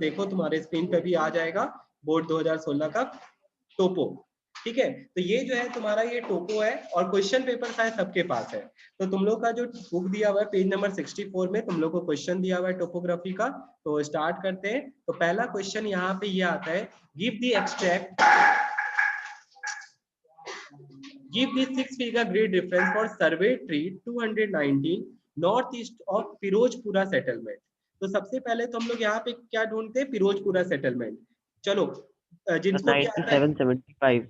देखो तुम्हारे स्क्रीन पे भी आ जाएगा बोर्ड 2016 का टोपो, ठीक है। तो ये जो है तुम्हारा ये टोपो है और क्वेश्चन पेपर शायद सबके पास है। तो तुम लोग का जो बुक दिया हुआ है पेज नंबर 64 में तुम लोग को क्वेश्चन दिया हुआ है टोपोग्राफी का। तो स्टार्ट करते हैं। तो पहला क्वेश्चन यहाँ पे ये आता है, give the extract, give the 6 figure grid reference for survey tree 219 north east of Firozpura settlement. तो सबसे पहले तो हम लोग यहाँ पे क्या ढूंढते हैं, फिरोजपुरा सेटलमेंट। चलो जिनको भी आता है 9775।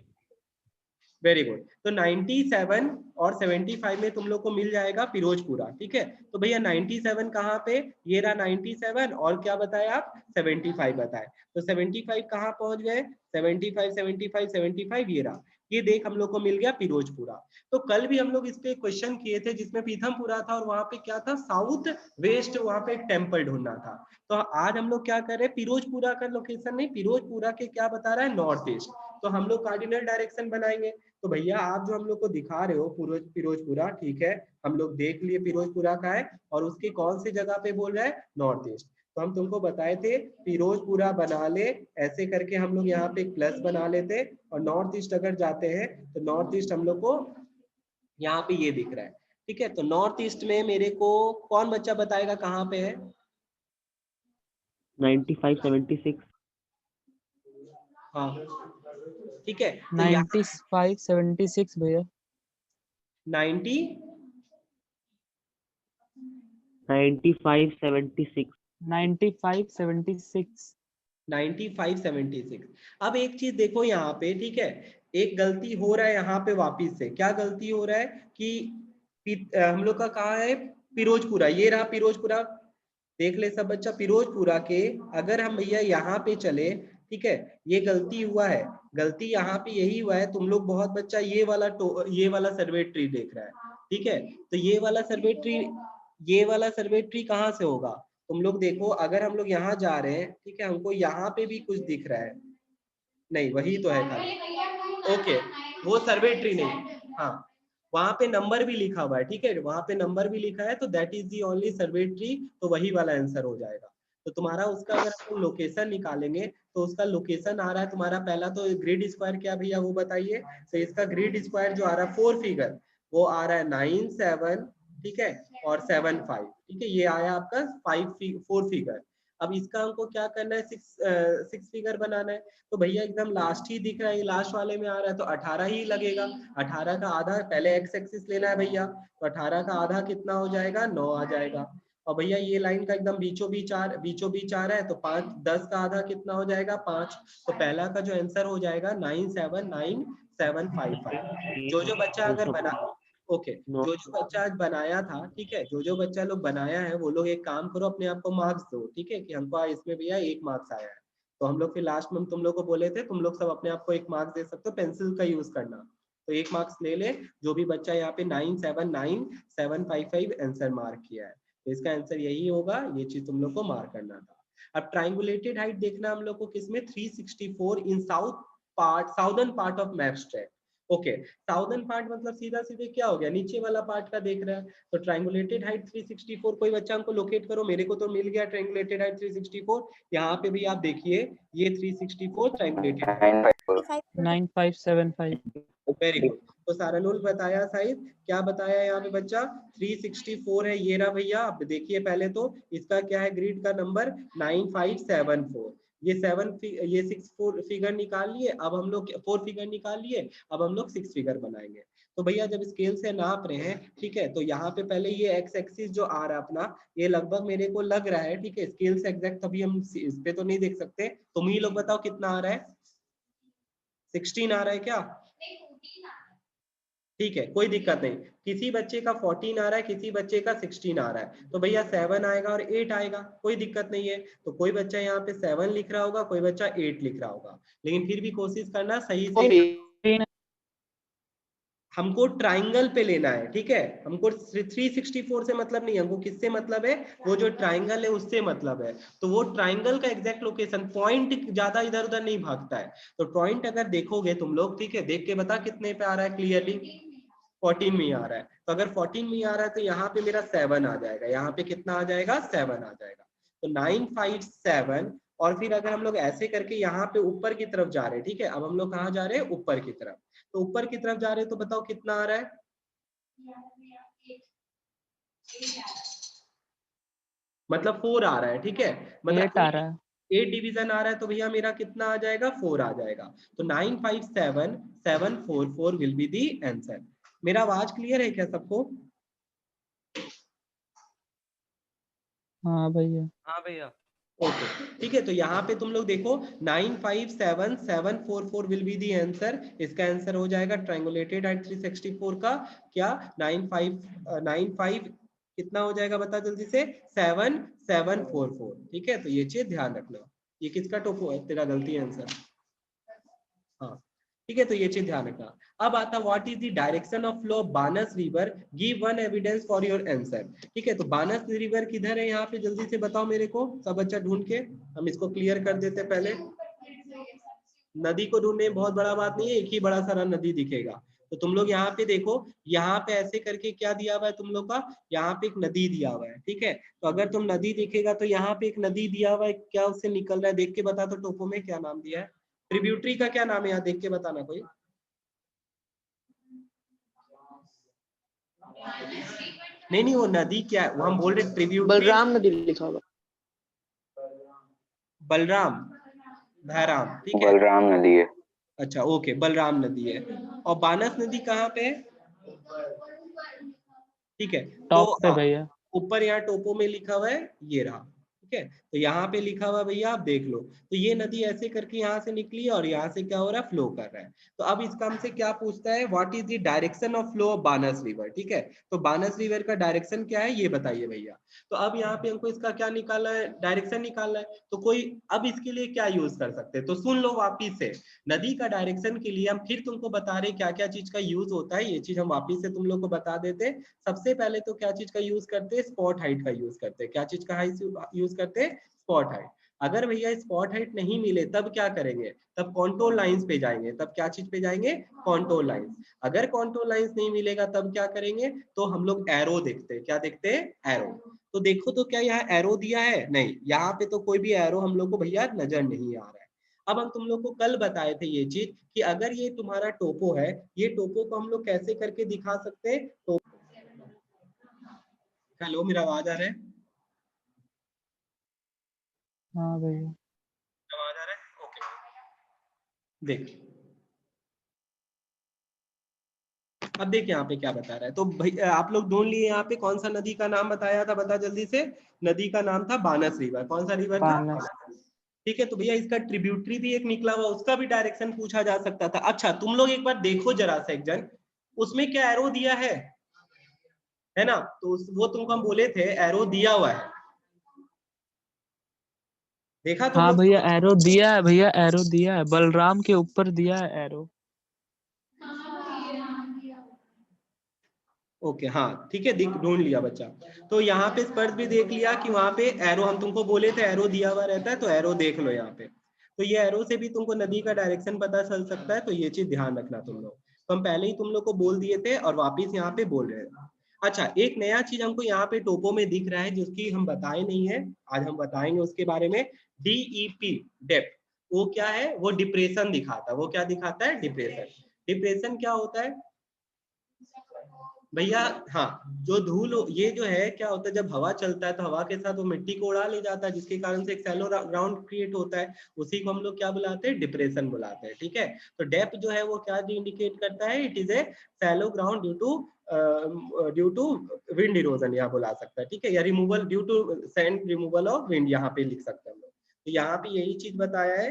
Very good. तो 97 और 75 में तुम लोग को मिल जाएगा फिरोजपुरा, ठीक है। तो भैया 97 कहाँ पे, ये रहा 97 और क्या बताए आप 75 बताए। तो 75 कहाँ पहुंच गए, 75 75 75 ये रहा, ये देख हम लोग को मिल गया फिरोजपुरा। तो कल भी हम लोग इस पे क्वेश्चन किए थे जिसमें पीथमपुरा था और वहां पे क्या था, साउथ वेस्ट वहां पे एक टेम्पल ढूंढना था। तो आज हम लोग क्या कर रहे हैं, फिरोजपुरा का लोकेशन नहीं, फिरोजपुरा के क्या बता रहा है, नॉर्थ ईस्ट। तो हम लोग कार्डिनल डायरेक्शन बनाएंगे। तो भैया आप जो हम लोग को दिखा रहे हो फिरोजपुरा, ठीक है, हम लोग देख लिए फिरोजपुरा का है और उसके कौन सी जगह पे बोल रहा है, नॉर्थ ईस्ट। तो हम तुमको बताए थे फिरोजपुरा बना ले, ऐसे करके हम लोग यहाँ पे एक प्लस बना लेते और नॉर्थ ईस्ट अगर जाते हैं तो नॉर्थ ईस्ट हम लोग को यहाँ पे ये दिख रहा है, ठीक है। तो नॉर्थ ईस्ट में मेरे को कौन बच्चा बताएगा कहाँ पे है, 9576। हाँ ठीक है। तो 9576 भैया। 90 9576। 9576। 9576। अब एक चीज देखो यहाँ पे, ठीक है, एक गलती हो रहा है यहाँ पे वापिस से। क्या गलती हो रहा है कि हम लोग का कहाँ है, फिरोजपुरा, ये रहा फिरोजपुरा, देख ले सब बच्चा फिरोजपुरा के। अगर हम भैया यहाँ पे चले, ठीक है, ये गलती हुआ है, गलती यहाँ पे यही हुआ है, तुम लोग बहुत बच्चा ये वाला सर्वे ट्री देख रहा है, ठीक है। तो ये वाला सर्वे ट्री कहाँ से होगा, तुम लोग देखो, अगर हम लोग यहाँ जा रहे हैं, ठीक है, हमको यहाँ पे भी कुछ दिख रहा है, नहीं वही तो है खाली, ओके, वो सर्वे ट्री नहीं, हाँ वहां पे नंबर भी लिखा हुआ है, ठीक है, वहां पे नंबर भी लिखा है, तो that is the only survey tree, तो वही वाला आंसर हो जाएगा। तो तुम्हारा उसका अगर हम लोकेशन निकालेंगे तो उसका लोकेशन आ रहा है तुम्हारा, पहला तो ग्रिड स्क्वायर क्या भैया वो बताइए। तो इसका ग्रिड स्क्वायर जो आ रहा है 4 फिगर, वो आ रहा है 9 7, ठीक है, और 7 5, ठीक है, ये आया आपका 4 फिगर। अब इसका हमको क्या करना है, 6 फिगर बनाना है। तो भैया एकदम लास्ट ही दिख रहा है, लास्ट वाले में आ रहा है, तो 18 ही लगेगा। 18 का आधा, पहले एक्स एक्सिस लेना है भैया, तो 18 का आधा कितना हो जाएगा, 9 आ जाएगा। और भैया ये लाइन का एकदम बीचों बीच आ रहा है, तो 5 10 का आधा कितना हो जाएगा, 5। तो पहला का जो आंसर हो जाएगा 979755। जो बच्चा अगर बना, ओके, जो बच्चा आज बनाया था, ठीक है, जो बच्चा लोग बनाया है वो लोग एक काम करो, अपने आप को मार्क्स दो, ठीक है, कि हमको इसमें भैया 1 मार्क्स आया है। तो हम लोग फिर लास्ट में तुम लोग को बोले थे, तुम लोग सब अपने आप को 1 मार्क्स दे सकते हो, पेंसिल का यूज करना। तो 1 मार्क्स ले ले जो भी बच्चा यहाँ पे 979755 आंसर मार्क किया है। तो इसका आंसर यही होगा, ये चीज तुम लोग को मार्क करना था। अब ट्राइंगुलेटेड हाइट देखना हम लोग को किसमें, 364 इन southern part of maps. Okay, southern part मतलब सीधा सीधे क्या हो गया, नीचे वाला पार्ट का देख रहा है। तो ट्राइंगुलेटेड हाइट 364, कोई बच्चा हमको लोकेट करो, मेरे को तो मिल गया ट्राइंगुलेटेड हाइट 364। यहाँ पे भी आप देखिए ये 364 ट्राइंगुलेटेड 9575। Very good. तो सारानुल बताया साहिब, क्या बताया यहाँ पे बच्चा, 364 है, ये रहा भैया। अब देखिए पहले तो इसका क्या है, ग्रिड का नंबर 9574। ये 6 फिगर निकाल लिए, अब हम लोग 4 फिगर निकाल लिए, अब हम लोग 6 फिगर बनाएंगे। तो भैया जब स्केल से नाप रहे हैं, ठीक है, तो यहाँ पे पहले ये एक्स एक्सिस जो आ रहा है अपना, ये लगभग मेरे को लग रहा है, ठीक है, स्केल से एग्जैक्ट अभी हम इस पे तो नहीं देख सकते, तुम ही लोग बताओ कितना आ रहा है, 16 आ रहा है क्या, ठीक है, कोई दिक्कत नहीं। किसी बच्चे का 14 आ रहा है, किसी बच्चे का 16 आ रहा है, तो भैया 7 आएगा और 8 आएगा, कोई दिक्कत नहीं है। तो कोई बच्चा यहाँ पे 7 लिख रहा होगा, कोई बच्चा 8 लिख रहा होगा, लेकिन फिर भी कोशिश करना सही से, हमको ट्राइंगल पे लेना है, ठीक है, हमको 364 से मतलब नहीं है, हमको किससे मतलब है, वो जो ट्राइंगल है उससे मतलब है। तो वो ट्राइंगल का एग्जैक्ट लोकेशन, पॉइंट ज्यादा इधर उधर नहीं भागता है, तो पॉइंट अगर देखोगे तुम लोग, ठीक है, देख के बता कितने पे आ रहा है, क्लियरली 14 में आ रहा है। तो अगर 14 में आ रहा है तो यहाँ पे मेरा 7 आ जाएगा, यहाँ पे कितना आ जाएगा, 7 आ जाएगा। तो 957 और फिर अगर हम लोग ऐसे करके यहाँ पे ऊपर की तरफ जा रहे हैं, ठीक है, अब हम लोग कहाँ जा रहे हैं, ऊपर की तरफ। तो ऊपर की तरफ जा रहे हैं तो बताओ कितना आ रहा है, मतलब 4 आ रहा है, ठीक है, मतलब 8 आ रहा है। 8 डिवीजन आ रहा है, तो भैया मेरा कितना आ जाएगा, 4 आ जाएगा। तो 957744 विल बी दी आंसर। मेरा आवाज क्लियर है क्या सबको? हाँ भैया। हाँ भैया। ओके, ठीक है, तो यहाँ पे तुम लोग देखो 957744 विल बी दी आंसर। इसका आंसर हो जाएगा ट्रायंगुलेटेड एट 364 का क्या 95 कितना हो जाएगा, बता जल्दी से, 7744। ठीक है, तो ये चीज ध्यान रखना। ये किसका टोपो है, तेरा गलती आंसर। हाँ, ठीक है, तो ये चीज ध्यान रखना। अब आता what is the direction of flow of बानस river, give one evidence for your answer. ठीक है, तो बानस रिवर किधर है यहाँ पे, जल्दी से बताओ मेरे को, सब बच्चा ढूंढ के, हम इसको क्लियर कर देते पहले। नदी को ढूंढने में बहुत बड़ा बात नहीं है, एक ही बड़ा सारा नदी दिखेगा। तो तुम लोग यहाँ पे देखो, यहाँ पे ऐसे करके क्या दिया हुआ है तुम लोग का, यहाँ पे एक नदी दिया हुआ है, ठीक है। तो अगर तुम नदी देखेगा तो यहाँ पे एक नदी दिया हुआ है, क्या उससे निकल रहा है, देख के बता। तो टोपो में क्या नाम दिया है, ट्रिब्यूटरी का क्या नाम है, यहाँ देख के बताना कोई। नहीं नहीं, वो नदी क्या है, वो हम बोल रहे ट्रिब्यूटरी। बलराम नदी लिखा होगा। बलराम, बहराम, ठीक है। बलराम नदी है। अच्छा ओके, बलराम नदी है। और बानस नदी कहाँ पे है, ठीक है। तो टॉप पे भैया। ऊपर यहाँ टोपो में लिखा हुआ है, ये रहा, ठीक है। तो यहाँ पे लिखा हुआ भैया, आप देख लो। तो ये नदी ऐसे करके यहाँ से निकली और यहाँ से क्या हो रहा है, फ्लो कर रहा है। तो अब इसका हमसे क्या पूछता है, what is the direction of flow of बानस river. ठीक है, तो बानस रिवर का डायरेक्शन क्या है, ये बताइए भैया। तो अब यहाँ पे हमको इसका क्या निकालना है, डायरेक्शन निकालना है। तो कोई अब इसके लिए क्या यूज कर सकते हैं, तो सुन लो वापिस से। नदी का डायरेक्शन के लिए हम फिर तुमको बता रहे क्या क्या चीज का यूज होता है, ये चीज हम वापिस से तुम लोग को बता देते। सबसे पहले तो क्या चीज का यूज करते हैं, स्पॉट हाइट का यूज करते हैं। क्या चीज का यूज करते हैं, स्पॉट हाइट। अगर भैया स्पॉट हाइट नहीं मिले तब क्या करेंगे, तब कॉन्टोर लाइंस पे जाएंगे। तब क्या चीज पे जाएंगे, कॉन्टोर लाइंस। अगर कॉन्टोर लाइंस नहीं मिलेगा तब क्या करेंगे, तो हम लोग एरो देखते हैं। क्या देखते हैं, एरो। तो देखो तो क्या यहाँ एरो दिया है, नहीं, यहाँ पे तो कोई भी एरो हम लोग को भैया नजर नहीं आ रहा है। अब हम तुम लोग को कल बताए थे ये चीज कि अगर ये तुम्हारा टोपो है, ये टोपो को हम लोग कैसे करके दिखा सकते हैं। तो हेलो, मेरा आवाज आ रहा है, हाँ भैया। आवाज आ रहा है, ओके। देख, अब देख यहाँ पे क्या बता रहा है। तो भाई आप लोग ढूंढ लिए, यहाँ पे कौन सा नदी का नाम बताया था, बता जल्दी से। नदी का नाम था बानस रिवर। कौन सा रिवर था, बानस। ठीक है। तो भैया इसका ट्रिब्यूटरी भी एक निकला हुआ, उसका भी डायरेक्शन पूछा जा सकता था। अच्छा तुम लोग एक बार देखो जरा सा एक जन, उसमें क्या एरो दिया है ना। तो वो तुमको हम बोले थे एरो दिया हुआ है, देखा तुम हाँ लोग। भैया, एरो दिया है भैया, एरो दिया है, बलराम के ऊपर दिया है एरो। ओके हाँ ठीक है, ढूंढ लिया बच्चा। तो यहाँ पे स्पर्श भी देख लिया कि वहां पे एरो, हम तुमको बोले थे एरो दिया हुआ रहता है, तो एरो देख लो यहाँ पे। तो ये एरो से भी तुमको नदी का डायरेक्शन पता चल सकता है, तो ये चीज ध्यान रखना तुम लोग। तो हम पहले ही तुम लोग को बोल दिए थे और वापिस यहाँ पे बोल रहे हैं। अच्छा, एक नया चीज हमको यहाँ पे टोपो में दिख रहा है, जिसकी हम बताए नहीं है, आज हम बताएंगे उसके बारे में। DEP, डेप्थ, वो क्या है, वो डिप्रेशन दिखाता है। वो क्या दिखाता है, डिप्रेशन। डिप्रेशन क्या होता है भैया, हाँ, जो धूल, ये जो है क्या होता है, जब हवा चलता है तो हवा के साथ वो मिट्टी को उड़ा ले जाता है, जिसके कारण से एक सैलो ग्राउंड क्रिएट होता है। उसी को हम लोग क्या बुलाते हैं, डिप्रेशन बुलाते हैं। ठीक है, तो डेप्थ जो है वो क्या इंडिकेट करता है, it is a shallow ground due to wind erosion, यहाँ बुला सकता है। ठीक है, या removal due to sand removal of wind, यहाँ पे लिख सकते हैं हम लोग। तो यहाँ पे यही चीज बताया है।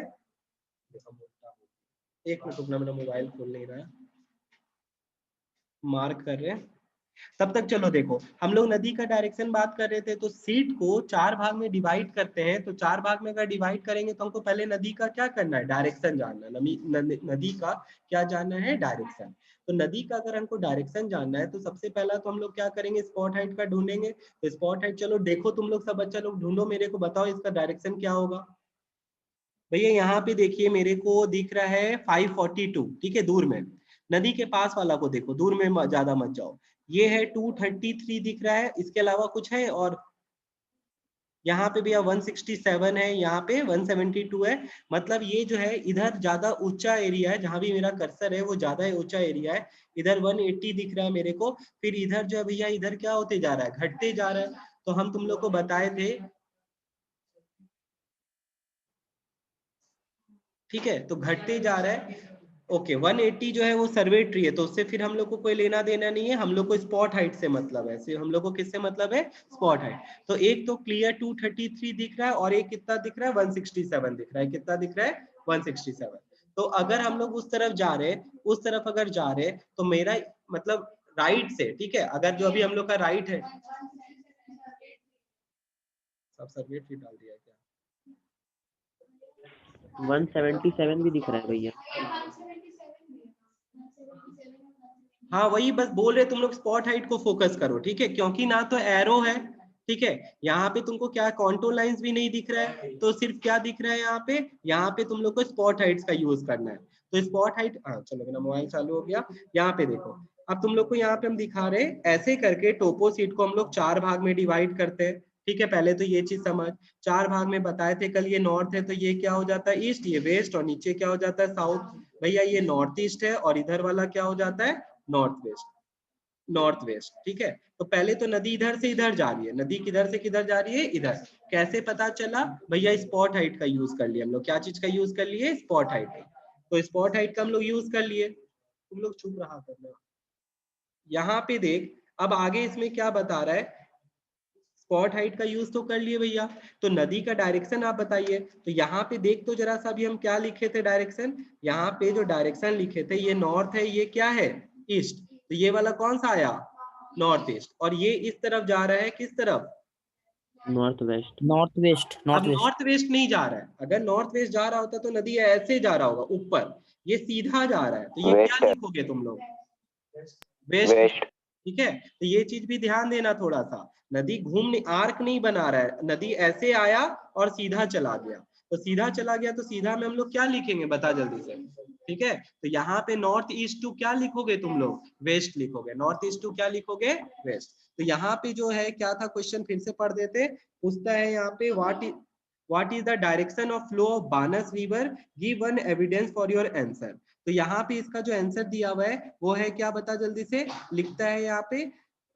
एक मिनट रुकना, मेरा मोबाइल खोल नहीं रहा है, मार्क कर रहे हैं तब तक। चलो देखो, हम लोग नदी का डायरेक्शन बात कर रहे थे। तो सीट को 4 भाग में डिवाइड करते हैं, तो 4 भाग में अगर डिवाइड करेंगे तो हमको पहले नदी का क्या करना है, डायरेक्शन जानना है। नदी का क्या जानना है, डायरेक्शन। तो नदी का अगर हमको डायरेक्शन जानना है तो सबसे पहला तो हम लोग क्या करेंगे, स्पॉट हाइट का ढूंढेंगे। तो स्पॉट हाइट, चलो देखो तुम लोग सब बच्चा लोग ढूंढो, मेरे को बताओ इसका डायरेक्शन क्या होगा। भैया यहाँ पे देखिए, मेरे को दिख रहा है 542, ठीक है, दूर में। नदी के पास वाला को देखो, दूर में ज्यादा मत जाओ। ये है 233 दिख रहा है, इसके अलावा कुछ है और यहाँ पे भैया 167 है, यहाँ पे 172 है। मतलब ये जो है इधर ज्यादा ऊंचा एरिया है, जहां भी मेरा कर्सर है वो ज्यादा ऊंचा एरिया है। इधर 180 दिख रहा है मेरे को, फिर इधर जो है भैया इधर क्या होते जा रहा है, घटते जा रहा है। तो हम तुम लोग को बताए थे, ठीक है, तो घटते जा रहा है। ओके 180 जो है वो सर्वे ट्री है, तो उससे फिर हम लोग को कोई लेना देना नहीं है, हम लोग को स्पॉट हाइट से मतलब है। सिर्फ हम लोग को किससे मतलब है, स्पॉट हाइट। तो एक तो क्लियर 233 दिख रहा है और एक कितना दिख रहा है, 167 दिख रहा है। कितना दिख रहा है, 167। तो अगर हम लोग उस तरफ जा रहे हैं, उस तरफ अगर जा रहे हैं, तो मेरा मतलब राइट से, ठीक है, अगर जो अभी हम लोग का राइट है, सब सर्वे ट्री डाल दिया क्या, 177 भी दिख रहा है भैया। हाँ वही बस बोल रहे, तुम लोग स्पॉट हाइट को फोकस करो, ठीक है, क्योंकि ना तो एरो है, ठीक है, यहाँ पे तुमको क्या कॉन्टूर लाइंस भी नहीं दिख रहा है, तो सिर्फ क्या दिख रहा है यहाँ पे तुम लोग को स्पॉट हाइट्स का यूज करना है। तो स्पॉट हाइट, हाँ चलो मेरा मोबाइल चालू हो गया। यहाँ पे देखो, अब तुम लोग को यहाँ पे हम दिखा रहे हैं ऐसे करके टोपो सीट को हम लोग 4 भाग में डिवाइड करते हैं, ठीक है। पहले तो ये चीज समझ, 4 भाग में बताए थे कल, ये नॉर्थ है तो ये क्या हो जाता है ईस्ट, ये वेस्ट, और नीचे क्या हो जाता है साउथ। भैया ये नॉर्थ ईस्ट है और इधर वाला क्या हो जाता है नॉर्थ वेस्ट, नॉर्थ वेस्ट, ठीक है। तो पहले तो नदी इधर से इधर जा रही है, नदी किधर से किधर जा रही है, इधर। कैसे पता चला भैया, स्पॉट हाइट का यूज कर लिया हम लोग। क्या चीज का यूज कर लिए, स्पॉट हाइट का। तो स्पॉट हाइट का हम लोग यूज कर लिए। तुम लोग चुप रहा करना। यहाँ पे देख, अब आगे इसमें क्या बता रहा है, स्पॉट हाइट का यूज तो कर लिए भैया। तो नदी का डायरेक्शन आप बताइए। तो यहाँ पे देख तो जरा सा, भी हम क्या लिखे थे डायरेक्शन, यहाँ पे जो डायरेक्शन लिखे थे, ये नॉर्थ है, ये क्या है ईस्ट। तो ये वाला कौन सा आया, नॉर्थ ईस्ट। और ये इस तरफ जा रहा है, किस तरफ, नॉर्थ वेस्ट। नॉर्थ वेस्ट, अब नॉर्थ वेस्ट। नॉर्थ वेस्ट नहीं जा रहा है। अगर नॉर्थ वेस्ट जा रहा होता तो नदी ऐसे जा रहा होगा ऊपर, ये सीधा जा रहा है, तो ये क्या लिखोगे तुम लोग, वेस्ट, ठीक है। तो ये चीज भी ध्यान देना थोड़ा सा, नदी घूम आर्क नहीं बना रहा है, नदी ऐसे आया और सीधा चला गया। तो सीधा चला गया तो सीधा में हम लोग क्या लिखेंगे, बता जल्दी से, ठीक है। तो यहाँ पे नॉर्थ ईस्ट टू क्या लिखोगे तुम लोग, वेस्ट लिखोगे। नॉर्थ ईस्ट टू क्या लिखोगे, वेस्ट। तो यहाँ पे जो है क्या था क्वेश्चन, फिर से पढ़ देते। पूछता है यहाँ पे, what is the direction of flow of बानस river, give one evidence for your answer. तो यहाँ पे इसका जो आंसर दिया हुआ है वो है क्या, बता जल्दी से। लिखता है यहाँ पे,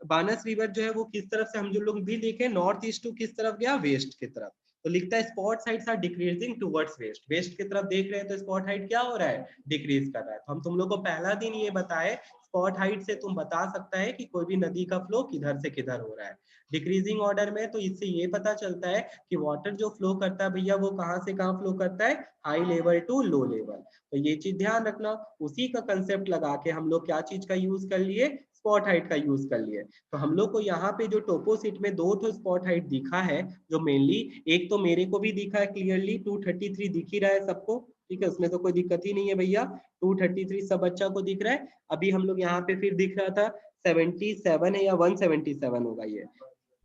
बानस रिवर जो है वो किस तरफ से, हम जो लोग भी देखें नॉर्थ ईस्ट टू किस तरफ गया, वेस्ट की तरफ। तो लिखता है spot heights are decreasing towards west, west की तरफ देख रहे हैं तो स्पॉट हाइट क्या हो रहा है, डिक्रीज कर रहा है। तो हम तुम लोग को पहला दिन ये बताए, स्पॉट हाइट से तुम बता सकता है कि कोई भी नदी का फ्लो किधर से किधर हो रहा है डिक्रीजिंग ऑर्डर में। तो इससे ये पता चलता है कि वाटर जो फ्लो करता है भैया, वो कहाँ से कहाँ फ्लो करता है, high level to low level. तो ये चीज ध्यान रखना। उसी का कंसेप्ट लगा के हम लोग क्या चीज का यूज कर लिए, स्पॉट हाइट का यूज कर लिए। तो हम लोग को यहाँ पे जो टोपो सीट में 2 तो स्पॉट हाइट दिखा है, जो मेनली, एक तो मेरे को भी दिखा है क्लियरली 233 दिख ही रहा है सबको, ठीक है, उसमें तो कोई दिक्कत ही नहीं है भैया। 233 सब बच्चा को दिख रहा है। अभी हम लोग यहाँ पे फिर दिख रहा था 77 है या 177 होगा ये,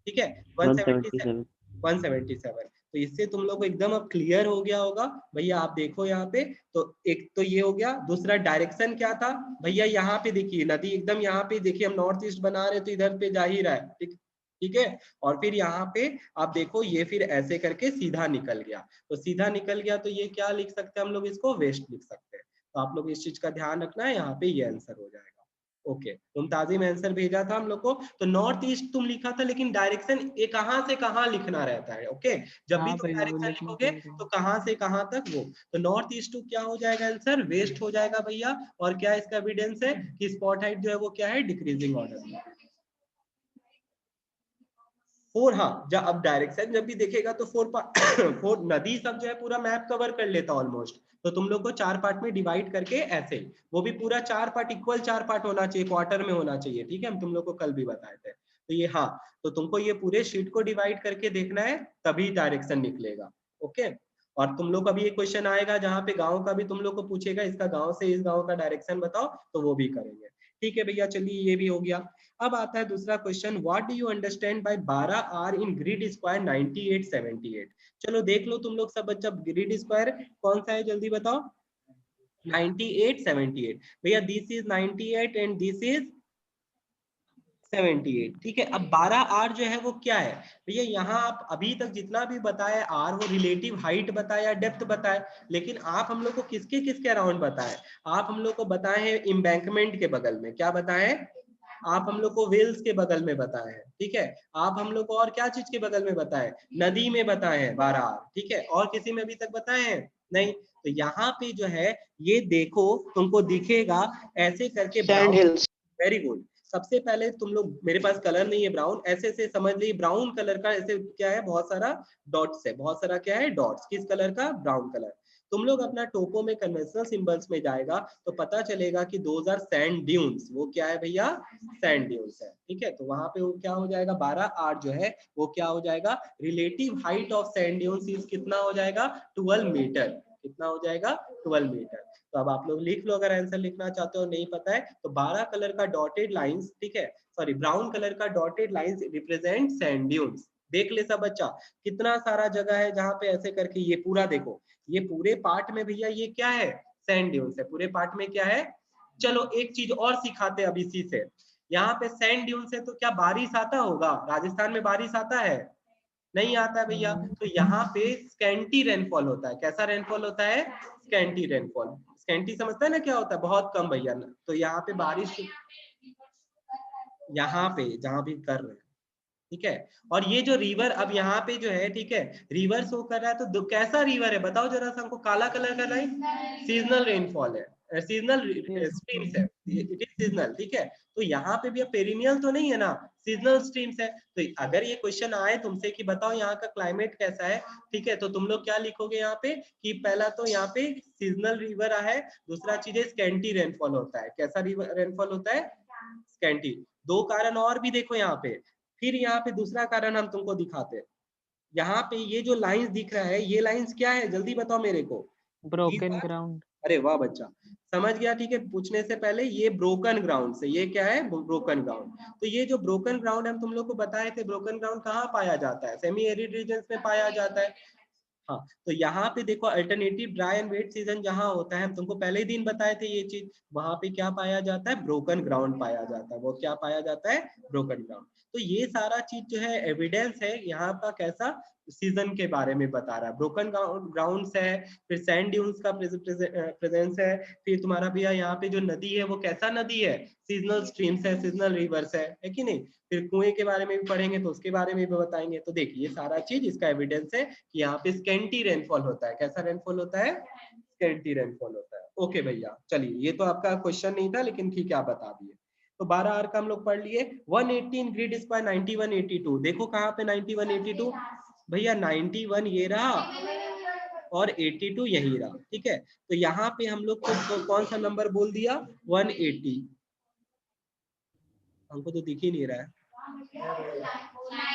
ठीक है, 177, 177। तो इससे तुम लोग को एकदम अब क्लियर हो गया होगा भैया। आप देखो यहाँ पे, तो एक तो ये हो गया। दूसरा डायरेक्शन क्या था भैया, यहाँ पे देखिए नदी एकदम यहाँ पे देखिए, हम नॉर्थ ईस्ट बना रहे तो इधर पे जा ही रहा है, ठीक, ठीक है। और फिर यहाँ पे आप देखो, ये फिर ऐसे करके सीधा निकल गया। तो सीधा निकल गया तो ये क्या लिख सकते हैं हम लोग, इसको वेस्ट लिख सकते हैं। तो आप लोग इस चीज का ध्यान रखना है, यहाँ पे ये आंसर हो जाएगा। ओके, मुमताजी में आंसर भेजा था हम लोग को। तो नॉर्थ ईस्ट तुम लिखा था, लेकिन डायरेक्शन ये कहाँ से कहाँ लिखना रहता है। ओके, जब भी हाँ तुम भैया वो डायरेक्शन लिखना लिखोगे पड़ेगा। तो कहाँ से कहाँ तक वो। तो नॉर्थ ईस्ट टू क्या हो जाएगा आंसर, वेस्ट हो जाएगा भैया। और क्या इसका एविडेंस है कि स्पॉट हाइट जो है वो क्या है, डिक्रीजिंग ऑर्डर में। 4, हाँ, जब अब डायरेक्शन जब भी देखेगा तो 4 4 नदी सब जो है पूरा मैप कवर कर लेता ऑलमोस्ट। तो तुम लोग को 4 पार्ट में डिवाइड करके ऐसे, वो भी पूरा 4 पार्ट, इक्वल 4 पार्ट होना चाहिए, क्वार्टर में होना चाहिए, ठीक है। हम तुम लोग को कल भी बताए थे। तो ये, हाँ, तो तुमको ये पूरे शीट को डिवाइड करके देखना है, तभी डायरेक्शन निकलेगा। ओके, और तुम लोग का भी एक क्वेश्चन आएगा जहाँ पे गाँव का भी तुम लोग को पूछेगा, इसका गाँव से इस गाँव का डायरेक्शन बताओ, तो वो भी करेंगे। ठीक है भैया, चलिए ये भी हो गया। अब आता है दूसरा question, what do you understand by 12 R in grid square 98 78। चलो देख लो तुम लोग सब बच्चा, ग्रिड स्क्वायर कौन सा है जल्दी बताओ, 98 78। भैया this is 98 and this is 78, ठीक है। अब 12R जो है वो क्या है भैया, यहाँ आप अभी तक जितना भी बताया R वो रिलेटिव हाइट बताया, डेप्थ बताया, लेकिन आप हम लोग को किसके किसके अराउंड बताए, आप हम लोग को बताए हैं एम्बैंकमेंट के बगल में, क्या बताए, आप हम लोग को वेल्स के बगल में बताए हैं, ठीक है। आप हम लोग को और क्या चीज के बगल में बताए, नदी में बताए हैं 12R, ठीक है। और किसी में अभी तक बताए हैं नहीं। तो यहाँ पे जो है ये देखो तुमको दिखेगा ऐसे करके सैंड हिल्स। Very good. सबसे पहले तुम लोग, मेरे पास कलर नहीं है ब्राउन, ऐसे से समझ ली ब्राउन कलर का, ऐसे क्या है बहुत सारा डॉट्स है, बहुत सारा क्या है डॉट्स, किस कलर का, ब्राउन कलर। तुम लोग अपना टोपो में कन्वेंशनल सिंबल्स में जाएगा तो पता चलेगा कि दोज आर सैंड ड्यून्स, वो क्या है भैया, सैंड ड्यून्स है, ठीक है। तो वहां पे वो क्या हो जाएगा, 12R जो है वो क्या हो जाएगा, relative height of sand dunes is कितना हो जाएगा, 12 मीटर, कितना हो जाएगा, 12 मीटर। तो अब आप लोग लिख लो, अगर आंसर लिखना चाहते हो नहीं पता है तो 12 कलर का डॉटेड लाइंस, ठीक है, सॉरी ब्राउन कलर का dotted lines represent sand dunes. देख ले सब बच्चा, कितना सारा जगह है जहां पे ऐसे करके, ये पूरा देखो, ये पूरे पार्ट में भैया ये क्या है, सैंड ड्यून्स है, पूरे पार्ट में क्या है। चलो एक चीज और सिखाते हैं अब इसी से, यहाँ पे सैंड ड्यून्स है तो क्या बारिश आता होगा, राजस्थान में बारिश आता है, नहीं आता है भैया। तो यहाँ पे स्कैंटी रेनफॉल होता है, कैसा रेनफॉल होता है, स्कैंटी रेनफॉल। स्कैंटी समझता है ना क्या होता है, बहुत कम भैया ना। तो यहाँ पे बारिश, यहाँ पे जहाँ भी कर रहे हैं, ठीक है। और ये जो रिवर अब यहाँ पे जो है, ठीक है, रिवर शो कर रहा है, तो कैसा रिवर है बताओ जरा सा हमको, काला कलर का लाइन, सीजनल रेनफॉल है, सीजनल स्ट्रीम्स है, इट इज सीजनल, ठीक है। तो यहाँ पे भी पेरिनियल तो नहीं है ना, सीजनल स्ट्रीम्स है। तो अगर ये क्वेश्चन आए तुमसे कि बताओ यहाँ का क्लाइमेट कैसा है, ठीक है, तो तुम लोग क्या लिखोगे यहाँ पे कि पहला तो यहाँ पे सीजनल रिवर है, दूसरा चीज है स्कैंटी रेनफॉल होता है, कैसा रिवर रेनफॉल होता है, स्कैंटी। दो कारण और भी देखो यहाँ पे, फिर यहाँ पे दूसरा कारण हम तुमको दिखाते हैं। यहाँ पे ये जो लाइंस दिख रहा है, ये लाइंस क्या है जल्दी बताओ मेरे को, ब्रोकन ग्राउंड। अरे वाह बच्चा, समझ गया, ठीक है। पूछने से पहले ये ब्रोकन ग्राउंड से, ये क्या है, ब्रोकन ग्राउंड। तो ये जो ब्रोकन ग्राउंड हम तुम लोग को बताए थे, ब्रोकन ग्राउंड कहाँ पाया जाता है, सेमी एरिड रीजन में पाया जाता है। हाँ, तो यहाँ पे देखो alternative dry and wet season जहाँ होता है, हम तुमको पहले ही दिन बताए थे ये चीज, वहां पे क्या पाया जाता है, ब्रोकन ग्राउंड पाया जाता है, वो क्या पाया जाता है, ब्रोकन ग्राउंड। तो ये सारा चीज जो है एविडेंस है यहाँ का, कैसा सीजन के बारे में बता रहा है, ब्रोकन ग्राउंड है, फिर सैंड ड्यून्स का प्रेजेंस है, फिर तुम्हारा भैया यहाँ पे जो नदी है वो कैसा नदी है, सीजनल स्ट्रीम्स है, सीजनल रिवर्स है कि नहीं। फिर कुएं के बारे में भी पढ़ेंगे तो उसके बारे में भी बताएंगे। तो देखिए ये सारा चीज इसका एविडेंस है कि यहाँ पे स्कैंटी रेनफॉल होता है, कैसा रेनफॉल होता है, स्कैंटी रेनफॉल होता है। ओके भैया, चलिए ये तो आपका क्वेश्चन नहीं था लेकिन ठीक है आप बता दिए। तो 12R का हम लोग पढ़ लिए। 118 ग्रिड स्क्वायर 9182, देखो कहाँ पे 9182 भैया, 91 ये रहा और 82 यही रहा, ठीक है। तो यहाँ पे हम लोग को कौन सा नंबर बोल दिया, 180, हमको तो दिख ही नहीं रहा है,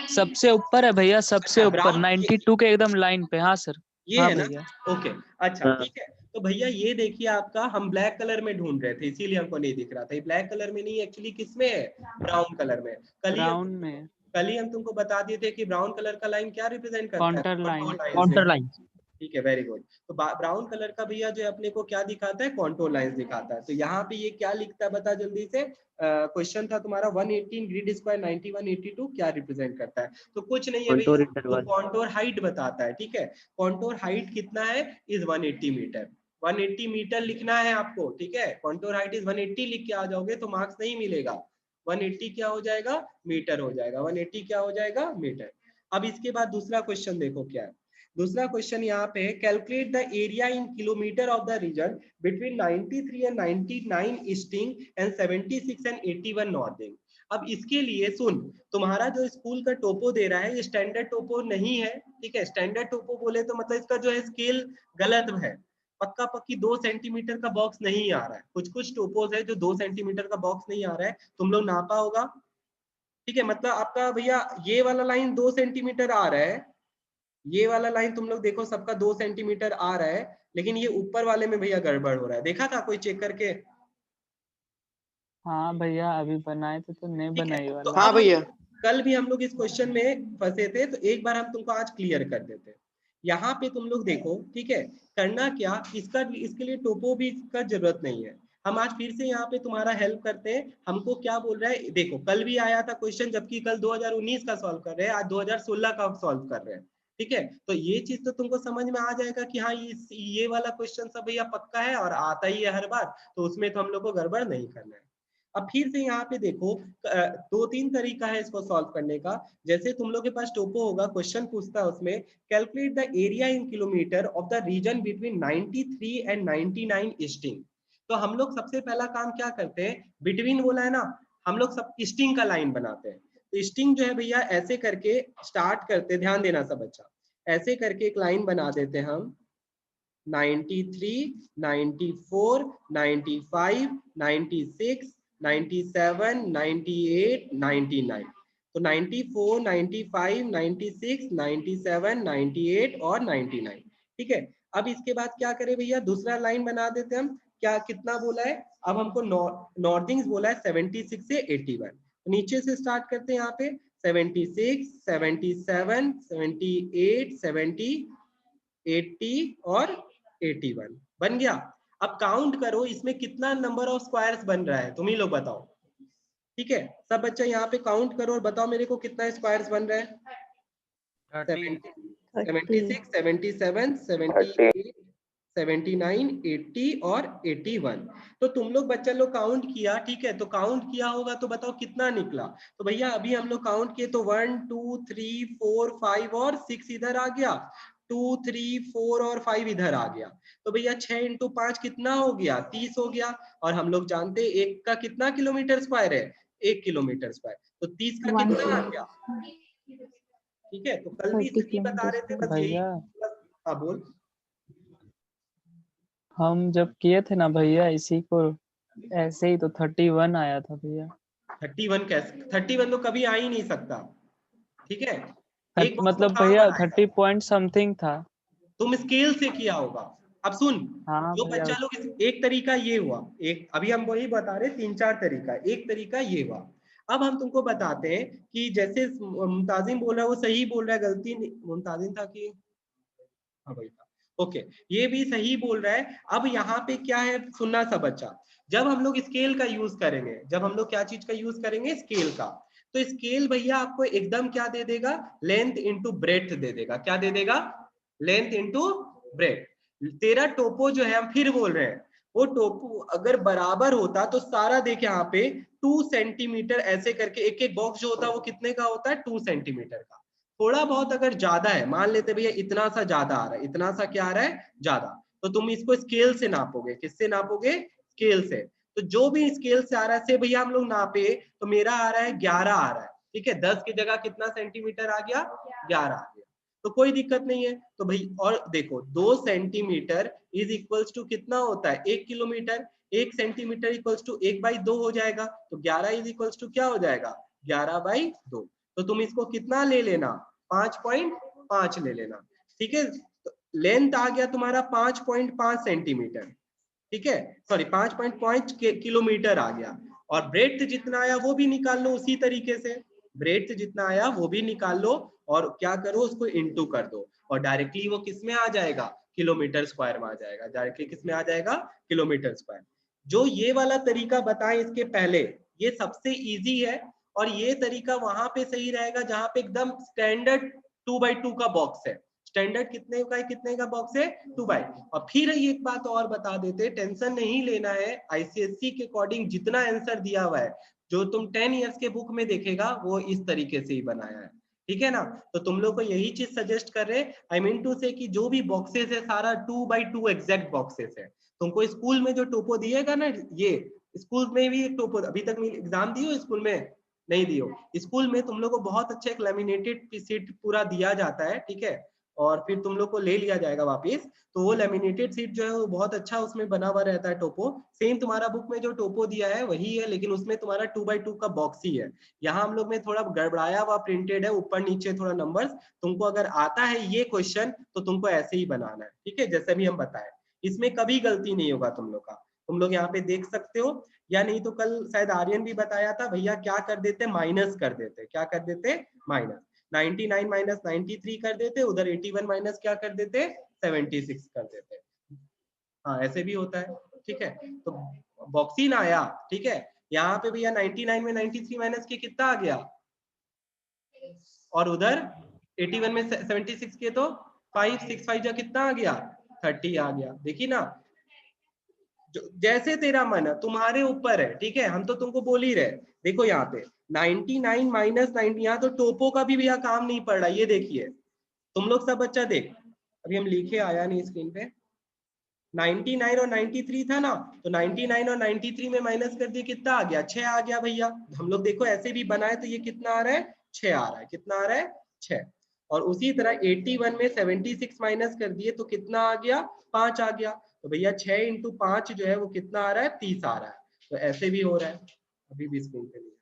सबसे ऊपर है भैया, सबसे अच्छा ऊपर ब्राउन, 92 के एकदम लाइन पे। हाँ सर, ये हाँ है ना, भैया। ओके, अच्छा हाँ। ठीक है। तो भैया ये देखिए आपका, हम ब्लैक कलर में ढूंढ रहे थे इसीलिए हमको नहीं दिख रहा था, ये ब्लैक कलर में नहीं, एक्चुअली किस में है, ब्राउन कलर में। ब्राउन में कल ही हम तुमको बता दिए थे कि ब्राउन कलर का लाइन क्या रिप्रेजेंट करता है, काउंटर लाइन। कॉन्टोर लाइन, ठीक है, वेरी गुड। तो ब्राउन कलर का भैया जो अपने को क्या दिखाता है, कॉन्टोर लाइंस दिखाता है। तो यहाँ पे ये क्या लिखता है बता जल्दी से, क्वेश्चन था तुम्हारा 118 ग्रिड स्क्वायर 9182 क्या रिप्रेजेंट करता है। तो कुछ नहीं है भैया, वो कॉन्टोर हाइट बताता है, ठीक है। कॉन्टोर हाइट कितना है, इज 180 मीटर, 180 मीटर लिखना है आपको, ठीक है। कॉन्टोर हाइट इज 180 लिख के आ जाओगे तो मार्क्स नहीं मिलेगा, 180 क्या हो जाएगा, मीटर हो जाएगा, 180 क्या हो जाएगा, मीटर। अब इसके बाद दूसरा क्वेश्चन देखो क्या है। दूसरा क्वेश्चन यहाँ पे है, calculate the area in kilometre of the region between 93 and 99 easting and 76 and 81 northing. अब इसके लिए सुन, तुम्हारा जो स्कूल का टोपो दे रहा है ये स्टैंडर्ड टोपो नहीं है, ठीक है। स्टैंडर्ड टोपो बोले तो मतलब इसका जो है स्केल गलत है, पक्का पक्की 2 सेंटीमीटर का बॉक्स नहीं आ रहा है, कुछ कुछ टोपोज है जो 2 सेंटीमीटर का बॉक्स नहीं आ रहा है, तुम लोग नापा होगा, ठीक है। मतलब आपका भैया ये वाला लाइन 2 सेंटीमीटर आ रहा है, ये वाला लाइन तुम लोग देखो सबका 2 सेंटीमीटर आ रहा है, लेकिन ये ऊपर वाले में भैया गड़बड़ हो रहा है, देखा था कोई चेक करके, हाँ भैया, अभी बनाए थे तो नहीं ठीक है। बनाई तो वाला। हाँ अब भैया। कल भी हम लोग इस क्वेश्चन में फंसे थे तो एक बार हम तुमको आज क्लियर कर देते हैं। यहाँ पे तुम लोग देखो, ठीक है, करना क्या, इसका इसके लिए टोपो भी का जरूरत नहीं है। हम आज फिर से यहाँ पे तुम्हारा हेल्प करते हैं। हमको क्या बोल रहा है, देखो कल भी आया था क्वेश्चन, जबकि कल 2019 का सॉल्व कर रहे हैं, आज 2016 का सॉल्व कर रहे हैं। ठीक है, तो ये चीज तो तुमको समझ में आ जाएगा कि हाँ ये वाला क्वेश्चन सब भैया पक्का है और आता ही है हर बार, तो उसमें तो हम लोग को गड़बड़ नहीं करना है। अब फिर से यहाँ पे देखो 2-3 तरीका है इसको सॉल्व करने का। जैसे तुम लोग के पास टोपो होगा, क्वेश्चन पूछता है उसमें calculate the area in kilometre of the region between 93 and 99 easting. तो हम लोग सबसे पहला काम क्या करते हैं, बिटवीन बोला है ना, हम लोग सब ईस्टिंग का लाइन बनाते हैं। तो ईस्टिंग जो है भैया ऐसे करके स्टार्ट करते, ध्यान देना सब बच्चा, ऐसे करके एक लाइन बना देते हैं हम 93, 94, 95, 96, 97, 98, 99। तो 94, 95, 96, 97, 98 और 99। ठीक है, अब इसके बाद क्या करें भैया, दूसरा लाइन बना देते हैं हम। क्या कितना बोला है, अब हमको नॉर्थिंग्स बोला है 76 से 81। नीचे से स्टार्ट करते हैं यहाँ पे 76, 77, 78, 70, 80 और 81 बन गया। अब काउंट करो इसमें कितना नंबर ऑफ स्क्वायर्स बन रहा है, तुम ही लोग बताओ। ठीक है, सब बच्चा यहाँ पे काउंट करो और बताओ मेरे को कितना स्क्वायर्स बन रहा है। 76, 77, 78, 79, 80 और 81। तो तुम लोग बच्चा लोग काउंट किया, ठीक है, तो काउंट किया होगा तो बताओ कितना निकला। तो भैया अभी हम लोग काउंट किए तो 1 2 3 4 5 और 6 इधर आ गया, 2 3 4 और 5 इधर आ गया। तो भैया 6 इंटू 5 कितना हो गया, 30 हो गया। और हम लोग जानते हैं एक का कितना किलोमीटर स्क्वायर है, 1 किलोमीटर स्क्वायर, तो 30 का कितना आ गया। ठीक है, तो कल भी सही बता रहे थे, बस यही। भैया हाँ बोल। हम जब किए थे ना भैया इसी को ऐसे ही, तो 31 आया था भैया। 31 कैसे, 31 तो कभी आ ही नहीं सकता। ठीक है, एक बॉक्स तो मतलब कहाँ भैया बनाएगा, 30 पॉइंट समथिंग था। तुम स्केल से किया होगा। अब सुन, हाँ जो भैया। बच्चा लोग एक तरीका ये हुआ, एक अभी हम वही बता रहे 3-4 तरीका, एक तरीका ये हुआ। अब हम तुमको बताते हैं कि जैसे मुमताजिम बोल रहा है वो सही बोल रहा है, गलती मुमताजिम था कि हाँ भाई था, ओके, ये भी सही बोल रहा है। अब यहाँ पे क्या है, सुनना सा बच्चा, जब हम लोग स्केल का यूज करेंगे, जब हम लोग क्या चीज का यूज करेंगे, स्केल का, तो स्केल भैया आपको एकदम क्या दे देगा, लेंथ इंटू ब्रेथ दे देगा। क्या दे देगा, लेंथ इंटू ब्रेथ। तेरा टोपो जो है, हम फिर बोल रहे हैं, वो टोपो अगर बराबर होता तो सारा देखे यहाँ पे 2 सेंटीमीटर ऐसे करके एक एक बॉक्स जो होता है वो कितने का होता है, 2 सेंटीमीटर का। थोड़ा बहुत अगर ज्यादा है, मान लेते भैया इतना सा ज्यादा आ रहा है, इतना सा क्या आ रहा है, ज्यादा, तो तुम इसको स्केल से नापोगे। किससे नापोगे, स्केल से। तो जो भी स्केल से आ रहा है, से भैया हम लोग नापे तो मेरा आ रहा है 11 आ रहा है। ठीक है, 10 की जगह कितना सेंटीमीटर आ गया, 11 आ गया, तो कोई दिक्कत नहीं है। तो भाई और देखो 2 सेंटीमीटर इज इक्वल्स टू कितना होता है, 1 किलोमीटर। 1 सेंटीमीटर इक्वल्स टू 1/2 हो जाएगा, तो 11 इज इक्वल्स टू क्या हो जाएगा, 11/2। तो तुम इसको कितना ले लेना, 5.5 ले लेना। ठीक है, तो लेंथ आ गया तुम्हारा 5.5 सेंटीमीटर। ठीक है, सॉरी 5.5 किलोमीटर आ गया। और ब्रेड्थ जितना आया वो भी निकाल लो उसी तरीके से, ब्रेड्थ जितना आया वो भी निकाल लो और क्या करो, उसको इंटू कर दो और डायरेक्टली वो किस में आ जाएगा, किलोमीटर स्क्वायर में आ जाएगा। डायरेक्टली किस में आ जाएगा, किलोमीटर स्क्वायर। जो ये वाला तरीका बताएं इसके पहले, ये सबसे इजी है और ये तरीका वहां पे सही रहेगा जहां पे एकदम स्टैंडर्ड 2x2 का बॉक्स है। स्टैंडर्ड कितने का है, कितने का बॉक्स है, 2x। और फिर एक बात और बता देते, टेंशन नहीं लेना है, आईसीएससी के अकॉर्डिंग जितना आंसर दिया हुआ है, जो तुम 10 इयर्स के बुक में देखेगा वो इस तरीके से ही बनाया है। ठीक है ना, तो तुम लोग को यही चीज सजेस्ट कर रहे हैं, आई मीन टू से कि जो भी बॉक्सेस है सारा 2x2 एग्जैक्ट बॉक्सेस है। तुमको स्कूल में जो टोपो दिएगा ना, ये स्कूल में भी एक टोपो, अभी तक एग्जाम दियो स्कूल में, नहीं दियो, स्कूल में तुम लोग को बहुत अच्छा एक लेमिनेटेड सीट पूरा दिया जाता है। ठीक है, और फिर तुम लोग को ले लिया जाएगा वापस, तो वो लेमिनेटेड सीट जो है वो बहुत अच्छा उसमें बना हुआ रहता है टोपो। सेम तुम्हारा बुक में जो टोपो दिया है वही है, लेकिन उसमें तुम्हारा 2x2 का बॉक्स ही है। यहाँ हम लोग में थोड़ा गड़बड़ाया हुआ प्रिंटेड है, ऊपर नीचे थोड़ा नंबर्स। तुमको अगर आता है ये क्वेश्चन तो तुमको ऐसे ही बनाना है। ठीक है, जैसे भी हम बताए, इसमें कभी गलती नहीं होगा तुम लोग का। तुम लोग यहाँ पे देख सकते हो, या नहीं तो कल शायद आर्यन भी बताया था भैया, क्या कर देते, माइनस कर देते, क्या कर देते, माइनस। 99 माइनस 93 कर देते, उधर 81 माइनस क्या कर देते, 76 कर देते। हाँ ऐसे भी होता है। ठीक है, तो बॉक्सीन आया, ठीक है। यहाँ पे भैया 99 में 93 माइनस के कितना आ गया, और उधर 81 में 76 के तो 5 6 5 जा कितना आ गया, 30 आ गया। देखिए ना, जैसे तेरा मन है, तुम्हारे ऊपर है, ठीक है। हम तो तुमको बोल ही रहे। देखो यहाँ पे 99 माइनस 90, यहाँ तो टोपो का भी भैया काम नहीं पड़ रहा। ये देखिए तुम लोग सब बच्चा देख, अभी हम लिखे आया नहीं स्क्रीन पे, 99 और 93 था ना, तो 99 और 93 में माइनस कर दिए, कितना आ गया, 6 आ गया भैया। हम लोग देखो ऐसे भी बनाए तो ये कितना आ रहा है, 6 आ रहा है। कितना आ रहा है, 6। और उसी तरह 81 में 76 माइनस कर दिए तो कितना आ गया, 5 आ गया। तो भैया 6 इंटू 5 जो है वो कितना आ रहा है, 30 आ रहा है। तो ऐसे भी हो रहा है। अभी भी स्क्रीन पे नहीं आया।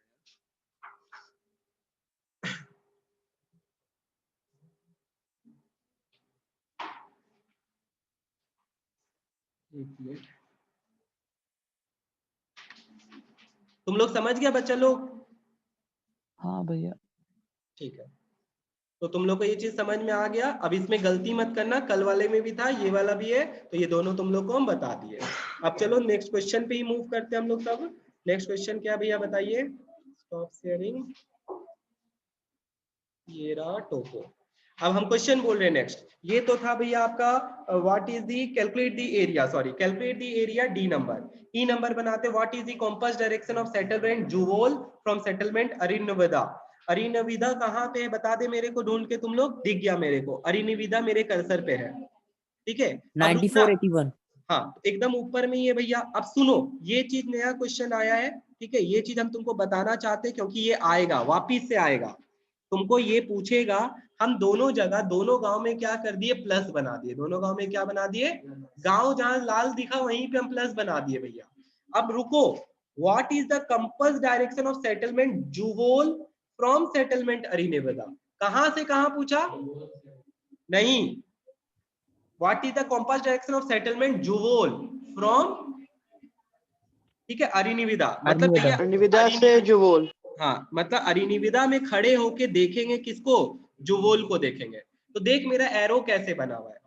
तुम लोग समझ गया बच्चा लोग? हाँ भैया। ठीक है, तो तुम लोग को ये चीज समझ में आ गया। अब इसमें गलती मत करना, कल वाले में भी था, ये वाला भी है, तो ये दोनों तुम लोग को हम बता दिए। अब चलो नेक्स्ट क्वेश्चन पे ही मूव करते हैं हम लोग सब। नेक्स्ट क्वेश्चन क्या भैया बताइए? स्टॉप शेयरिंग, ये रहा टोपो। अब हम क्वेश्चन बोल रहे हैं नेक्स्ट। ये तो था भैया आपका what is the, calculate the area, sorry calculate the area, D number. E number बनाते, what is the compass direction of settlement जुवोल फ्रॉम सेटलमेंट अरिन्नविदा। अरिन्नविदा कहाँ पे है बता दे मेरे को, ढूंढ के तुम लोग, दिख गया मेरे को, अरिन्नविदा मेरे कर्सर पे है, ठीक है। अब रुकना, 9481। हाँ एकदम ऊपर में ही है भैया। अब सुनो, ये चीज नया क्वेश्चन आया है, ठीक है। ये चीज हम तुमको बताना चाहते हैं क्योंकि ये आएगा, वापिस से आएगा, तुमको ये पूछेगा। हम दोनों जगह, दोनों गांव में क्या कर दिए, प्लस बना दिए। दोनों गांव में क्या बना दिए, गांव जहां लाल दिखा वहीं पे हम प्लस बना दिए भैया। अब रुको, what is the compass direction of settlement जुवोल फ्रॉम सेटलमेंट अरिन्नविदा। कहां से कहां पूछा, नहीं, what is the compass direction of settlement जुवोल फ्रॉम, ठीक है, अरिन्नविदा। मतलब भैया अरिन्नविदा से जुवोल। हाँ, मतलब अरिन्नविदा में खड़े होके देखेंगे किसको, जुवोल को देखेंगे। तो देख मेरा एरो कैसे बना हुआ है।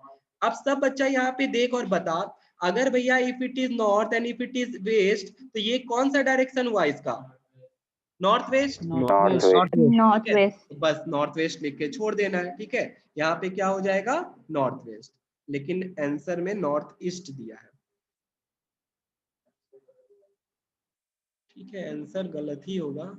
अब सब बच्चा यहाँ पे देख और बता, अगर भैया if it is north and if it is west, तो ये कौन सा डायरेक्शन हुआ इसका, नॉर्थ वेस्ट। North west. तो बस नॉर्थ वेस्ट लिख के छोड़ देना है, ठीक है। यहाँ पे क्या हो जाएगा, नॉर्थ वेस्ट, लेकिन आंसर में नॉर्थ ईस्ट दिया है, ठीक है। आंसर गलत ही होगा।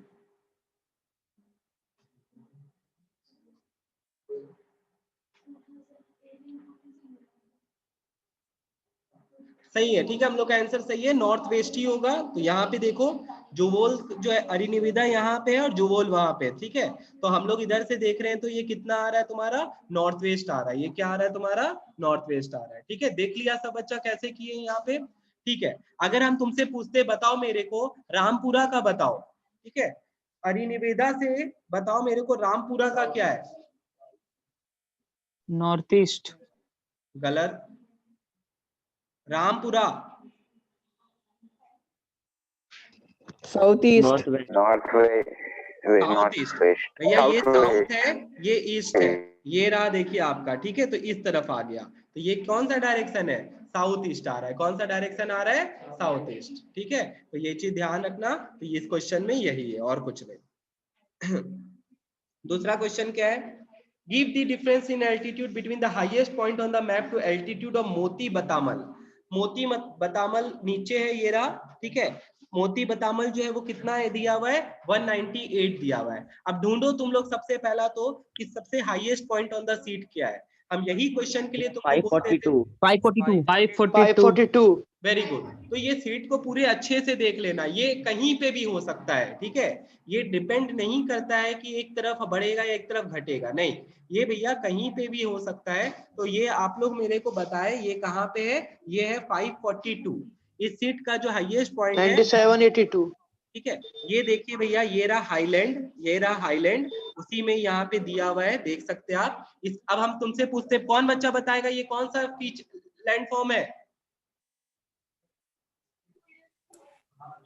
सही है, ठीक है, हम लोग का आंसर सही है, नॉर्थ वेस्ट ही होगा। तो यहाँ पे देखो, जुवोल जो है, अरिन्नविदा यहाँ पे है और जुवोल वहां पे, ठीक है। तो हम लोग इधर से देख रहे हैं तो ये कितना आ रहा है तुम्हारा, नॉर्थ वेस्ट आ रहा है। ये क्या आ रहा है तुम्हारा, नॉर्थ वेस्ट आ रहा है, ठीक है। देख लिया सब बच्चा कैसे किए यहाँ पे, ठीक है। अगर हम तुमसे पूछते, बताओ मेरे को रामपुरा का बताओ, ठीक है, अरिन्नविदा से बताओ मेरे को रामपुरा का क्या है, नॉर्थ ईस्ट। गलत, Rampura south east. North west. South east भैया, ये साउथ है, ये ईस्ट है, ये रहा देखिए आपका, ठीक है। तो इस तरफ आ गया, तो ये कौन सा डायरेक्शन है, साउथ ईस्ट आ रहा है। कौन सा डायरेक्शन आ रहा है, साउथ ईस्ट, ठीक है। तो ये चीज ध्यान रखना, तो इस क्वेश्चन में यही है और कुछ नहीं। दूसरा क्वेश्चन क्या है, give the difference in altitude between the highest point on the map to altitude of Moti Batamal. मोती बतामल नीचे है, ये रहा, ठीक है। मोती बतामल जो है वो कितना है दिया हुआ है, 198 दिया हुआ है। अब ढूंढो तुम लोग सबसे पहला तो कि सबसे highest point on the seat क्या है। हम यही क्वेश्चन के लिए तुमको बोलते थे 542। 542। Very good. तो ये सीट को पूरे अच्छे से देख लेना, ये कहीं पे भी हो सकता है, ठीक है। ये डिपेंड नहीं करता है कि एक तरफ बढ़ेगा या एक तरफ घटेगा, नहीं, ये भैया कहीं पे भी हो सकता है। तो ये आप लोग मेरे को बताए ये कहाँ पे है, ये है 542। इस सीट का जो हाईएस्ट पॉइंट है 9782। ठीक है। ये देखिए भैया, ये रहा हाईलैंड, ये रहा हाईलैंड, उसी में यहाँ पे दिया हुआ है, देख सकते हैं आप। इस अब हम तुमसे पूछते, कौन बच्चा बताएगा ये कौन सा फीच लैंडफॉर्म है,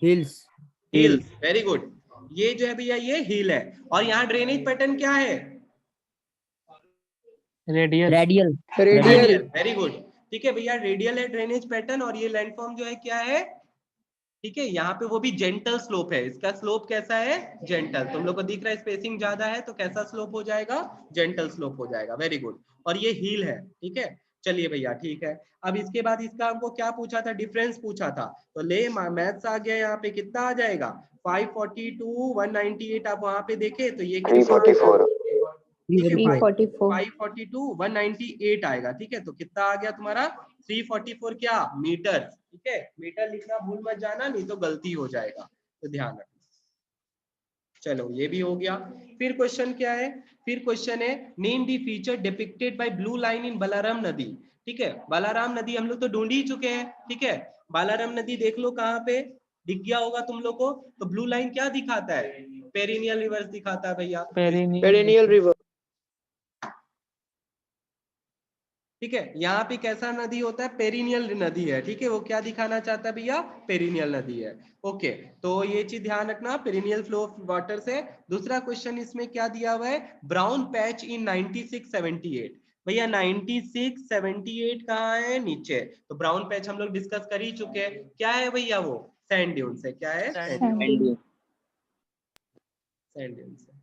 हिल्स। Hills, very good. ये जो है भैया ये हिल है, और यहाँ ड्रेनेज पैटर्न क्या है, radial. Radial. Radial. Very good, ठीक है भैया, रेडियल है ड्रेनेज पैटर्न। और ये लैंडफॉर्म जो है क्या है, ठीक है, यहाँ पे वो भी जेंटल स्लोप है, इसका स्लोप कैसा है, जेंटल। तुम लोग को दिख रहा है स्पेसिंग ज्यादा है तो कैसा स्लोप हो जाएगा, जेंटल स्लोप हो जाएगा। Very good. और ये हिल है, ठीक है। चलिए भैया ठीक है। अब इसके बाद इसका हमको क्या पूछा था, डिफरेंस पूछा था, तो ले मैथ्स आ गया यहाँ पे, कितना आ जाएगा 542 198। आप वहां पे देखे तो ये 344 344 542 198 आएगा, ठीक है। तो कितना आ गया तुम्हारा 344 क्या मीटर, ठीक है। मीटर लिखना भूल मत जाना, नहीं तो गलती हो जाएगा, तो ध्यान रखना। चलो ये भी हो गया। फिर क्वेश्चन क्या है, फिर क्वेश्चन है name the feature depicted bye blue line in Balaram नदी। ठीक है, बालाराम नदी हम लोग तो ढूंढ ही चुके हैं, ठीक है। बालाराम नदी देख लो कहाँ पे दिख गया होगा तुम लोग को, तो ब्लू लाइन क्या दिखाता है, पेरिनियल रिवर्स दिखाता है भैया। Perennial river. ठीक है, यहाँ पे कैसा नदी होता है, पेरिनियल नदी है, ठीक है। वो क्या दिखाना चाहता है भैया, पेरिनियल नदी है। ओके, तो ये चीज ध्यान रखना, पेरिनियल फ्लो ऑफ वाटर से। दूसरा क्वेश्चन इसमें क्या दिया हुआ है, ब्राउन पैच इन 9678। भैया 9678 कहाँ है, नीचे। तो ब्राउन पैच हम लोग डिस्कस कर ही चुके हैं, क्या है भैया वो, सैंड ड्यून्स है। क्या है, सैंड ड्यून्स है।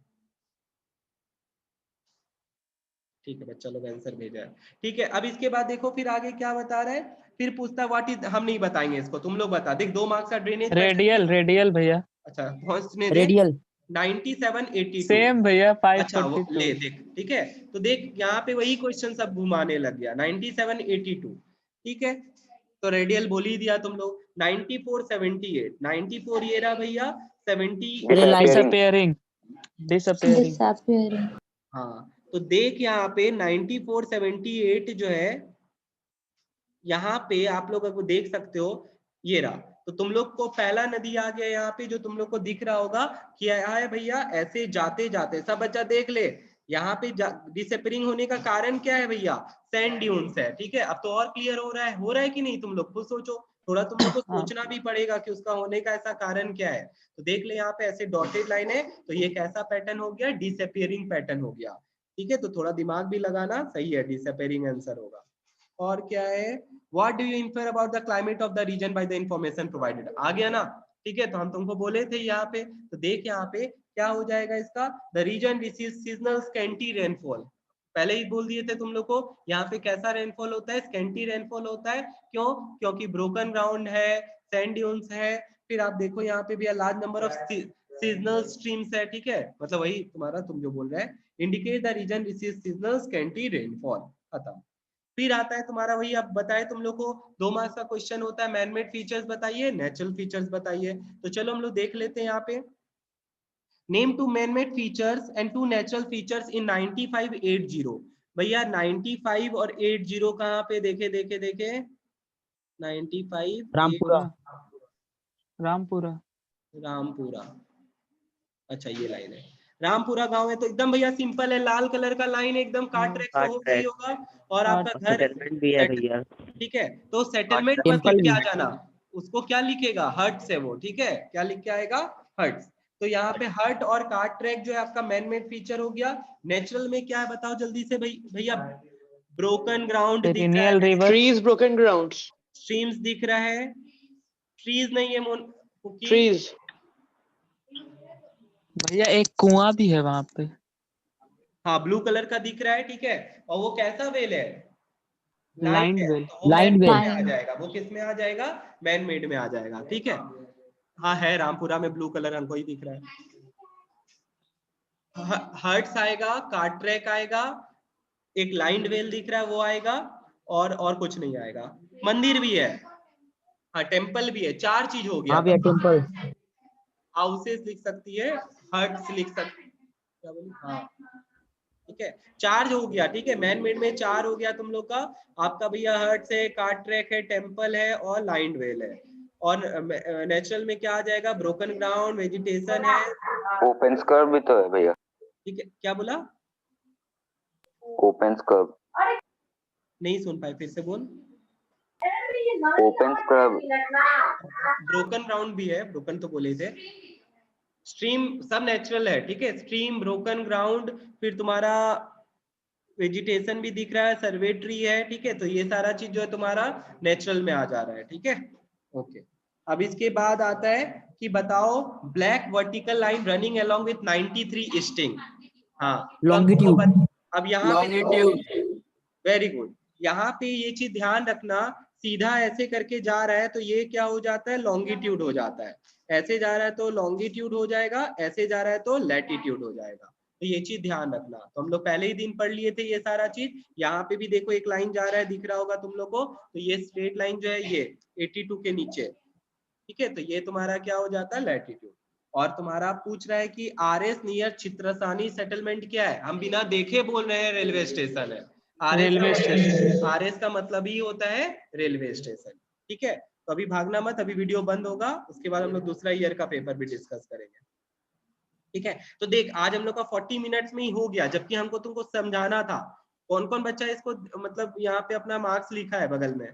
ठीक है बच्चा लोग आंसर भेजा है, ठीक है। अब इसके बाद देखो फिर आगे क्या बता रहा है, फिर पूछता है व्हाट इज, हम नहीं बताएंगे इसको, तुम लोग बता। देख 2 मार्क्स का ड्रेनेज रेडियल भैया, अच्छा पहुंचने दे। रेडियल 9782 सेम भैया अच्छा वो 542। ले देख, ठीक है। तो देख यहाँ पे वही क्वेश्चन सब घुमाने लग गया, 9782, ठीक है। तो रेडियल बोल ही दिया तुम लोग। 9478 94 ये रहा भैया, 70 डिसअपीयरिंग। हाँ। तो देख यहाँ पे 9478 जो है, यहाँ पे आप लोग अगर देख सकते हो, ये रहा। तो तुम लोग को पहला नदी आ गया यहाँ पे, जो तुम लोग को दिख रहा होगा कि क्या है भैया, ऐसे जाते जाते सब बच्चा देख ले, यहाँ पे डिसअपीयरिंग होने का कारण क्या है भैया, सैंड ड्यून्स है, ठीक है। अब तो और क्लियर हो रहा है कि नहीं, तुम लोग खुद सोचो थोड़ा, तुम लोग को सोचना भी पड़ेगा कि उसका होने का ऐसा कारण क्या है। तो देख ले यहाँ पे ऐसे डॉटेड लाइन है, तो ये कैसा पैटर्न हो गया, डिसअपीयरिंग पैटर्न हो गया, ठीक है। तो थोड़ा दिमाग भी लगाना, सही है, डिसअपीयरिंग आंसर होगा। और क्या है, what do you infer about the climate of the region by the information provided, आ गया ना, ठीक है। तो हम तुमको बोले थे यहाँ पे, तो देख यहाँ पे क्या हो जाएगा इसका, the region receives seasonal scanty rainfall. पहले ही बोल दिए थे तुम लोग को, यहाँ पे कैसा रेनफॉल होता है, स्कैंटी रेनफॉल होता है। क्यों, क्योंकि ब्रोकन ग्राउंड है, सैंड ड्यून्स है। फिर आप देखो यहाँ पे भी large number of seasonal streams है, ठीक है। मतलब वही तुम्हारा तुम जो बोल रहे हैं, indicate the region receives seasonal scanty rainfall, खत्म। फिर आता है तुम्हारा वही, अब बताए तुम लोग को 2 मार्क्स का क्वेश्चन होता है, मैनमेड फीचर्स बताइए, नेचुरल फीचर्स बताइए। तो चलो हम लोग देख लेते हैं यहाँ पे, name 2 manmade features and 2 natural features in 9580। भैया 95 और 80 कहाँ पे, देखे देखे देखे 95 रामपुरा रामपुरा, अच्छा ये लाइन है, रामपुरा गांव है। तो एकदम भैया सिंपल है, लाल कलर का लाइन एकदम काट ट्रैक तो होगा ही होगा, और आपका घर सेटलमेंट भी है भैया। ठीक है। तो सेटलमेंट बस लिख के आ जाना, उसको क्या लिखेगा, हर्ट्स है वो, ठीक है। क्या लिख के आएगा, हर्ट्स। तो यहाँ पे हर्ट और कार्ट ट्रैक जो है आपका मैनमेड फीचर हो गया। नेचुरल में क्या है बताओ जल्दी से भैया, ब्रोकन ग्राउंड दिख रहा है, ट्रीज, ब्रोकन ग्राउंड्स, स्ट्रीम्स दिख रहा है, ट्रीज नहीं है ट्रीज भैया एक कुआं भी है वहां पे, हाँ ब्लू कलर का दिख रहा है, ठीक है। और वो कैसा वेल है, लाइन वेल। तो वो मैन मेड में आ जाएगा, वो किस में आ जाएगा, मैन मेड में आ जाएगा, ठीक है। हाँ है रामपुरा में, ब्लू कलर हमको ही दिख रहा है। हर्ट्स आएगा, कार्ट ट्रैक आएगा, एक लाइन वेल दिख रहा है वो आएगा, और कुछ नहीं आएगा। मंदिर भी है, हाँ टेम्पल भी है, 4 चीज हो गया। हाँ भैया टेम्पल, हाउसेस लिख सकती है, हट्स लिख सकती है, क्या बोली, हाँ ठीक है। 4 हो गया, ठीक है। मैन मेड में 4 हो गया तुम लोग का, आपका भैया हर्ट्स है, कार्ट ट्रैक है, टेम्पल है और लाइन वेल है। और नेचुरल में क्या आ जाएगा, ब्रोकन ग्राउंड, वेजिटेशन है, ओपन स्कर्व भी तो है भैया, ठीक है। क्या बोला, ओपन स्कर्व, नहीं सुन पाए, फिर से बोल। ओपन स्कर्व, ब्रोकन ग्राउंड भी है, ब्रोकन तो बोले थे। स्ट्रीम सब नेचुरल है, ठीक है। स्ट्रीम, ब्रोकन ग्राउंड, फिर तुम्हारा वेजिटेशन भी दिख रहा है, सर्वे ट्री है, ठीक है। तो ये सारा चीज जो है तुम्हारा नेचुरल में आ जा रहा है, ठीक है। ओके, अब इसके बाद आता है कि बताओ black vertical line running along with 93 easting. हाँ Longitude. अब यहाँ Longitude. वेरी गुड, यहाँ पे ये चीज ध्यान रखना, सीधा ऐसे करके जा रहा है तो ये क्या हो जाता है, लॉन्गिट्यूड हो जाता है। ऐसे जा रहा है तो लॉन्गिट्यूड हो जाएगा, ऐसे जा रहा है तो लैटिट्यूड हो जाएगा। तो ये चीज ध्यान रखना। तो हम लोग पहले ही दिन पढ़ लिए थे ये सारा चीज। यहाँ पे भी देखो एक लाइन जा रहा है, दिख रहा होगा तुम लोग को, तो ये स्ट्रेट लाइन जो है ये 82 के नीचे, ठीक है, तो ये तुम्हारा क्या हो जाता है, लैटिट्यूड। और तुम्हारा पूछ रहा है कि आरएस नियर चित्रसानी सेटलमेंट क्या है, हम बिना देखे बोल रहे हैं रेलवे स्टेशन है। Railway station. आरएस का मतलब ही होता है रेलवे स्टेशन, ठीक है। तो अभी भागना मत, अभी वीडियो बंद होगा, उसके बाद हम लोग दूसरा ईयर का पेपर भी डिस्कस करेंगे, ठीक है। तो देख आज हम लोग का 40 मिनट्स में ही हो गया, जबकि हमको तुमको समझाना था। कौन कौन बच्चा इसको मतलब यहाँ पे अपना मार्क्स लिखा है बगल में?